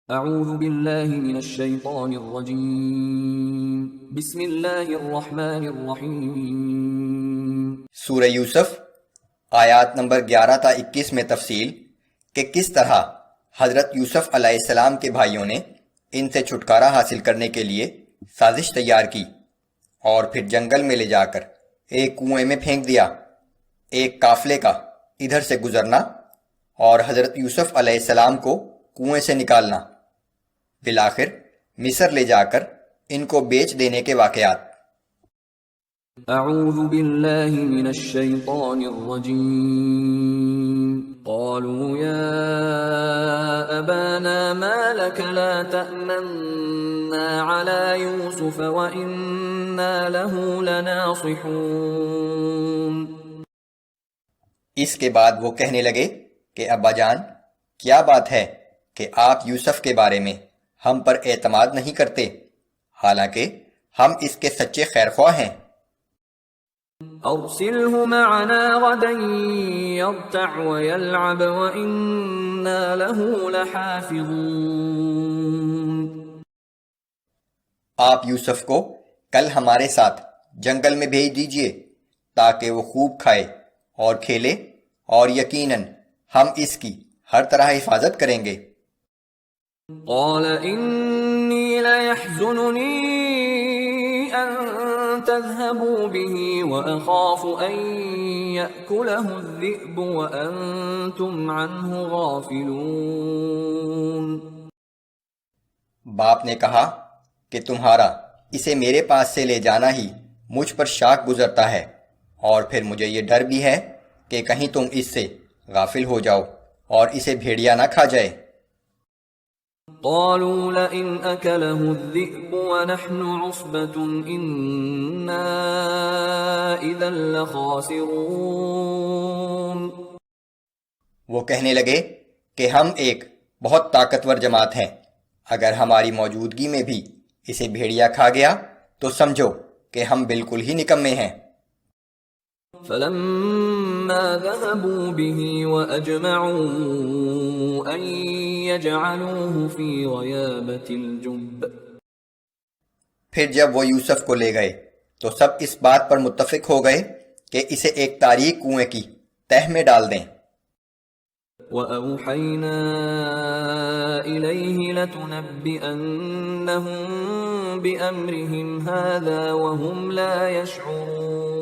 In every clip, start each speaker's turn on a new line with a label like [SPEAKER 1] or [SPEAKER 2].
[SPEAKER 1] اعوذ باللہ من الشیطان الرجیم بسم اللہ الرحمن الرحیم۔
[SPEAKER 2] سورہ یوسف آیات نمبر 11 تا 21 میں تفصیل کہ کس طرح حضرت یوسف علیہ السلام کے بھائیوں نے ان سے چھٹکارا حاصل کرنے کے لیے سازش تیار کی اور پھر جنگل میں لے جا کر ایک کنویں میں پھینک دیا۔ ایک قافلے کا ادھر سے گزرنا اور حضرت یوسف علیہ السلام کو کنویں سے نکالنا، بالآخر مصر لے جا کر ان کو بیچ دینے کے واقعات۔
[SPEAKER 1] اعوذ باللہ من الشیطان الرجیم۔ قالوا یا ابانا ما لک لا تأمنا علی یوسف وإنا له لناصحون۔
[SPEAKER 2] اس کے بعد وہ کہنے لگے کہ ابا جان، کیا بات ہے کہ آپ یوسف کے بارے میں ہم پر اعتماد نہیں کرتے، حالانکہ ہم اس کے سچے خیر خواہ ہیں۔
[SPEAKER 1] ارسلہ معنا غدا یرتع ویلعب وإنا له لحافظون۔
[SPEAKER 2] آپ یوسف کو کل ہمارے ساتھ جنگل میں بھیج دیجئے تاکہ وہ خوب کھائے اور کھیلے، اور یقیناً ہم اس کی ہر طرح حفاظت کریں گے۔
[SPEAKER 1] قال انی لیحزننی ان تذهبوا به واخاف ان یأکلہ الذئب وانتم عنہ غافلون۔
[SPEAKER 2] باپ نے کہا کہ تمہارا اسے میرے پاس سے لے جانا ہی مجھ پر شاک گزرتا ہے، اور پھر مجھے یہ ڈر بھی ہے کہ کہیں تم اس سے غافل ہو جاؤ اور اسے بھیڑیا نہ کھا جائے۔
[SPEAKER 1] قالوا لئن أكله الذئب ونحن عصبة إنا إذا لخاسرون۔
[SPEAKER 2] وہ کہنے لگے کہ ہم ایک بہت طاقتور جماعت ہیں، اگر ہماری موجودگی میں بھی اسے بھیڑیا کھا گیا تو سمجھو کہ ہم بالکل ہی نکمے ہیں۔
[SPEAKER 1] فلما ذهبوا به وأجمعوا أن يجعلوه في غيابة الجب۔
[SPEAKER 2] پھر جب وہ یوسف کو لے گئے تو سب اس بات پر متفق ہو گئے کہ اسے ایک تاریک کنویں کی تہ میں ڈال دیں۔
[SPEAKER 1] وَأَوْحَيْنَا إِلَيْهِ لَتُنَبِّئَنَّهُم بِأَمْرِهِمْ هَذَا وَهُمْ لَا يَشْعُرُونَ۔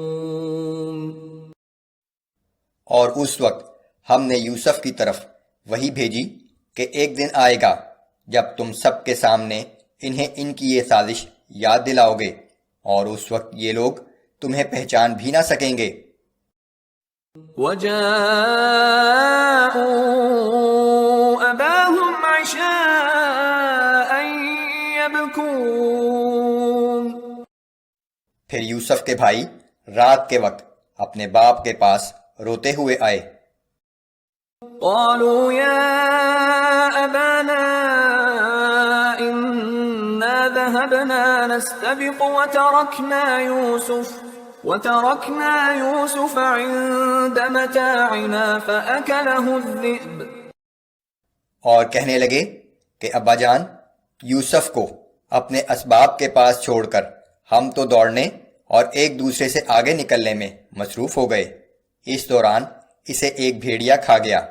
[SPEAKER 2] اور اس وقت ہم نے یوسف کی طرف وحی بھیجی کہ ایک دن آئے گا جب تم سب کے سامنے انہیں ان کی یہ سازش یاد دلاؤ گے، اور اس وقت یہ لوگ تمہیں پہچان بھی نہ سکیں گے۔
[SPEAKER 1] وَجَاءُوا أَبَاهُمْ عِشَاءً يَبْكُونَ۔
[SPEAKER 2] پھر یوسف کے بھائی رات کے وقت اپنے باپ کے پاس روتے ہوئے آئے۔
[SPEAKER 1] قالوا يا أبانا إنا ذهبنا نستبق وتركنا يوسف عند متاعنا فأكله الذئب۔
[SPEAKER 2] اور کہنے لگے کہ ابا جان، یوسف کو اپنے اسباب کے پاس چھوڑ کر ہم تو دوڑنے اور ایک دوسرے سے آگے نکلنے میں مصروف ہو گئے، اس دوران اسے ایک بھیڑیا کھا گیا۔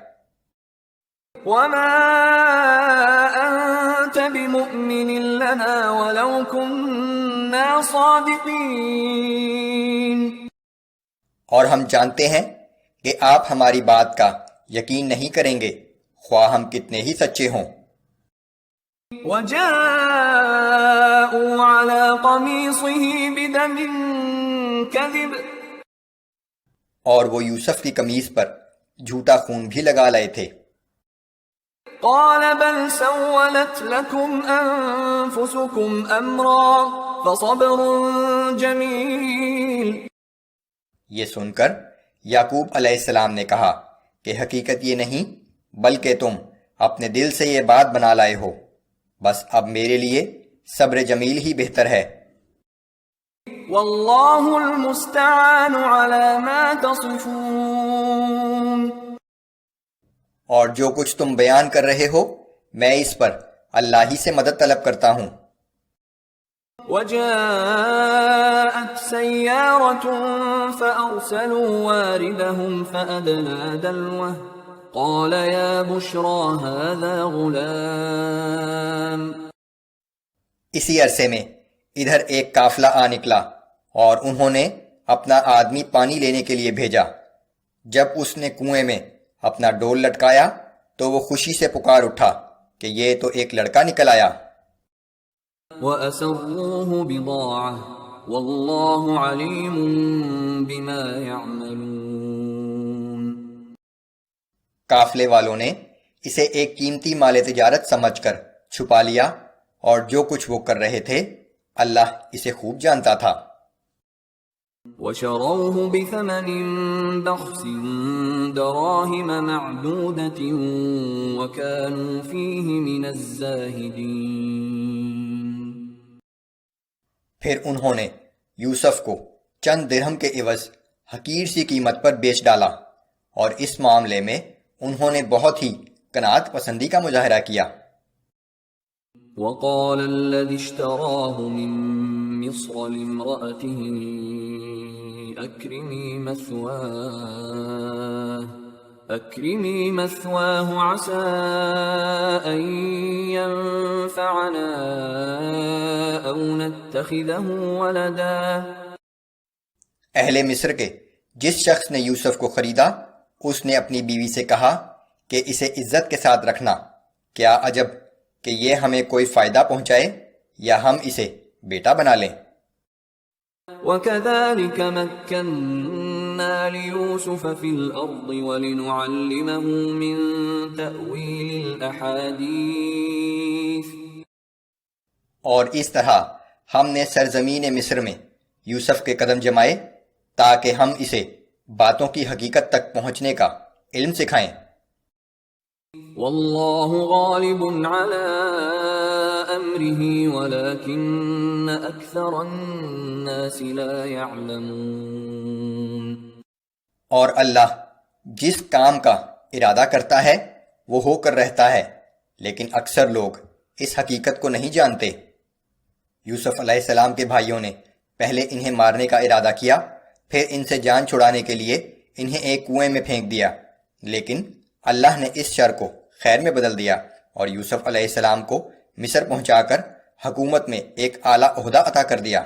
[SPEAKER 1] وَمَا أَنتَ بِمُؤْمِنٍ لَنَا وَلَوْ كُنَّا صَادِقِينَ۔
[SPEAKER 2] اور ہم جانتے ہیں کہ آپ ہماری بات کا یقین نہیں کریں گے، خواہ ہم کتنے ہی سچے ہوں۔
[SPEAKER 1] وَجَاءُوا عَلَى قَمِيصِهِ بِدَمٍ كَذِبٍ۔
[SPEAKER 2] اور وہ یوسف کی قمیص پر جھوٹا خون بھی لگا لائے تھے۔
[SPEAKER 1] قال بل سولت لكم أنفسكم أمرا فصبر جميل۔
[SPEAKER 2] یہ سن کر یعقوب علیہ السلام نے کہا کہ حقیقت یہ نہیں بلکہ تم اپنے دل سے یہ بات بنا لائے ہو، بس اب میرے لیے صبر جمیل ہی بہتر ہے۔
[SPEAKER 1] واللہ المستعان على ما تصفون۔
[SPEAKER 2] اور جو کچھ تم بیان کر رہے ہو میں اس پر اللہ ہی سے مدد طلب کرتا ہوں۔
[SPEAKER 1] وجاءت سيارة فأرسلوا واردهم فأدلى دلوه قال يا بشرى هذا غلام۔
[SPEAKER 2] اسی عرصے میں ادھر ایک قافلہ آ نکلا اور انہوں نے اپنا آدمی پانی لینے کے لیے بھیجا۔ جب اس نے کنویں میں اپنا ڈول لٹکایا تو وہ خوشی سے پکار اٹھا کہ یہ تو ایک لڑکا نکل آیا۔
[SPEAKER 1] وَأَسَرُّوهُ بِضَاعَةً وَاللَّهُ عَلِيمٌ بِمَا يَعْمَلُونَ۔
[SPEAKER 2] قافلے والوں نے اسے ایک قیمتی مال تجارت سمجھ کر چھپا لیا اور جو کچھ وہ کر رہے تھے اللہ اسے خوب جانتا تھا۔
[SPEAKER 1] وَشَرَوْهُ بِثَمَنٍ بَخْسٍ دَرَاهِمَ مَعْدُودَةٍ وَكَانُوا فِيهِ مِنَ الزَّاهِدِينَ۔
[SPEAKER 2] پھر انہوں نے یوسف کو چند درہم کے عوض حقیر سی قیمت پر بیچ ڈالا اور اس معاملے میں انہوں نے بہت ہی قناعت پسندی کا مظاہرہ کیا۔
[SPEAKER 1] وقال الذي اشتراه من مصر لامرأته أكرمي مثواه عسى أن ينفعنا أو نتخذه ولدا۔
[SPEAKER 2] اہل مصر کے جس شخص نے یوسف کو خریدا اس نے اپنی بیوی سے کہا کہ اسے عزت کے ساتھ رکھنا، کیا عجب کہ یہ ہمیں کوئی فائدہ پہنچائے یا ہم اسے بیٹا بنا لیں۔
[SPEAKER 1] وَكَذَلِكَ مَكَّنَّا لِيُوسُفَ فِي الْأَرْضِ وَلِنُعَلِّمَهُ مِن تَأْوِيلِ الْأَحَادِيثِ۔
[SPEAKER 2] اور اس طرح ہم نے سرزمین مصر میں یوسف کے قدم جمائے تاکہ ہم اسے باتوں کی حقیقت تک پہنچنے کا علم سکھائیں۔
[SPEAKER 1] واللہ غالب علی امرہ ولکن اکثر الناس لا يعلمون۔
[SPEAKER 2] اور اللہ جس کام کا ارادہ کرتا ہے وہ ہو کر رہتا ہے، لیکن اکثر لوگ اس حقیقت کو نہیں جانتے۔ یوسف علیہ السلام کے بھائیوں نے پہلے انہیں مارنے کا ارادہ کیا، پھر ان سے جان چھڑانے کے لیے انہیں ایک کنویں میں پھینک دیا، لیکن اللہ نے اس شر کو خیر میں بدل دیا اور یوسف علیہ السلام کو مصر پہنچا کر حکومت میں ایک اعلیٰ عہدہ عطا کر دیا۔